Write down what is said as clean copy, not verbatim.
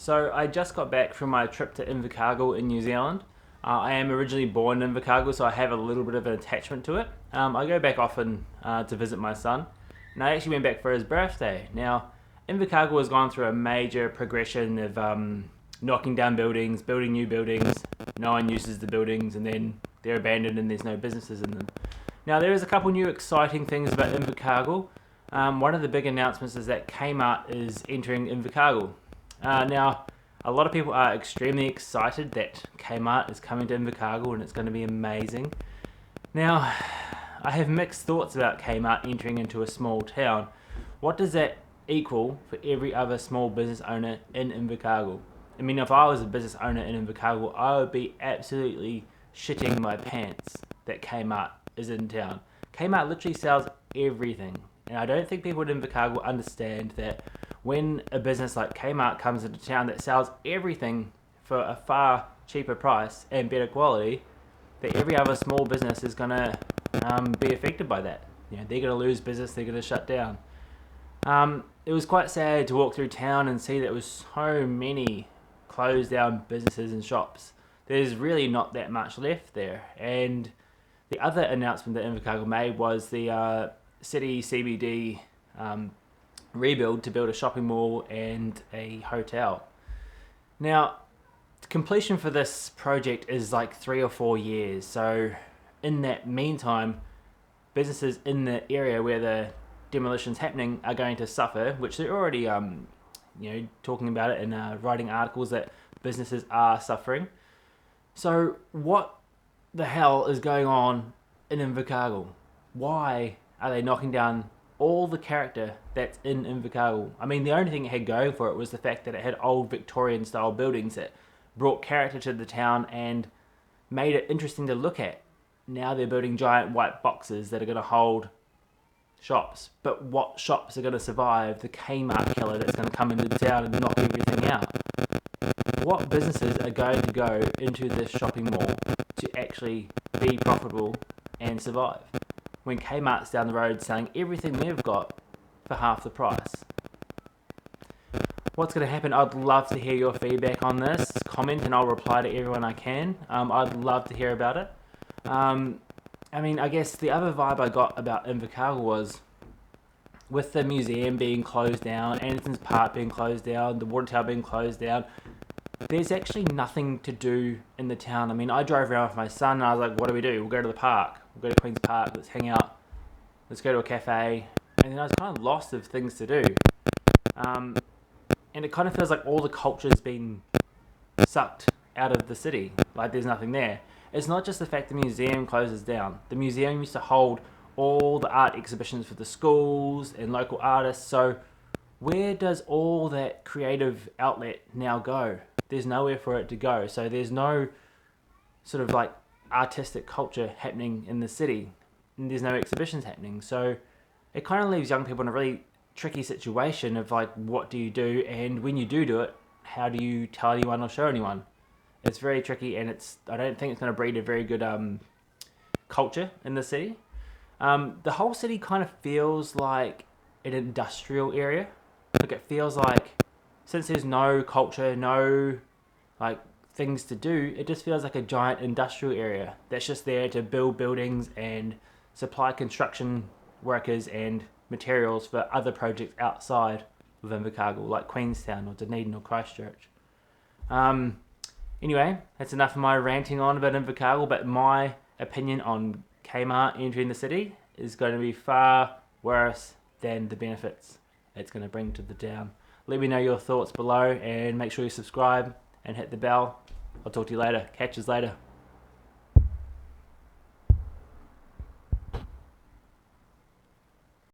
So I just got back from my trip to Invercargill in New Zealand. I am originally born in Invercargill, so I have a little bit of an attachment to it. I go back often to visit my son, and I actually went back for his birthday. Now, Invercargill has gone through a major progression of knocking down buildings, building new buildings. No one uses the buildings, and then they're abandoned and there's no businesses in them. Now, there is a couple new exciting things about Invercargill. One of the big announcements is that Kmart is entering Invercargill. Now, a lot of people are extremely excited that Kmart is coming to Invercargill and it's going to be amazing. Now, I have mixed thoughts about Kmart entering into a small town. What does that equal for every other small business owner in Invercargill? I mean, if I was a business owner in Invercargill, I would be absolutely shitting my pants that Kmart is in town. Kmart literally sells everything. And I don't think people in Invercargill understand that when a business like Kmart comes into town that sells everything for a far cheaper price and better quality, that every other small business is going to be affected by that. You know, they're going to lose business, they're going to shut down. It was quite sad to walk through town and see that there was so many closed down businesses and shops. There's really not that much left there. And the other announcement that Invercargill made was the city CBD rebuild to build a shopping mall and a hotel. Now, completion for this project is like 3 or 4 years. So in that meantime, businesses in the area where the demolition's happening are going to suffer, which they're already talking about it and writing articles that businesses are suffering. So what the hell is going on in Invercargill? Why are they knocking down all the character that's in Invercargill? I mean, the only thing it had going for it was the fact that it had old Victorian style buildings that brought character to the town and made it interesting to look at. Now they're building giant white boxes that are going to hold shops. But what shops are going to survive the Kmart killer that's going to come into town and knock everything out? What businesses are going to go into this shopping mall to actually be profitable and survive when Kmart's down the road selling everything they've got for half the price? What's going to happen? I'd love to hear your feedback on this. Comment and I'll reply to everyone I can. I'd love to hear about it. I guess the other vibe I got about Invercargill was with the museum being closed down, Anderson's Park being closed down, the water tower being closed down, there's actually nothing to do in the town. I mean, I drove around with my son and I was like, what do? We'll go to the park. We'll go to Queen's Park. Let's hang out. Let's go to a cafe. And then I was kind of lost of things to do. And it kind of feels like all the culture's been sucked out of the city. Like there's nothing there. It's not just the fact the museum closes down. The museum used to hold all the art exhibitions for the schools and local artists. So where does all that creative outlet now go? There's nowhere for it to go. So there's no sort of like artistic culture happening in the city. And there's no exhibitions happening. So it kind of leaves young people in a really tricky situation of like, what do you do? And when you do it, how do you tell anyone or show anyone? It's very tricky, and I don't think it's going to breed a very good culture in the city. The whole city kind of feels like an industrial area. Like it feels like, since there's no culture, no like things to do, it just feels like a giant industrial area that's just there to build buildings and supply construction workers and materials for other projects outside of Invercargill, like Queenstown or Dunedin or Christchurch. Anyway, that's enough of my ranting on about Invercargill, but my opinion on Kmart entering the city is going to be far worse than the benefits it's going to bring to the town. Let me know your thoughts below and make sure you subscribe and hit the bell. I'll talk to you later. Catch us later.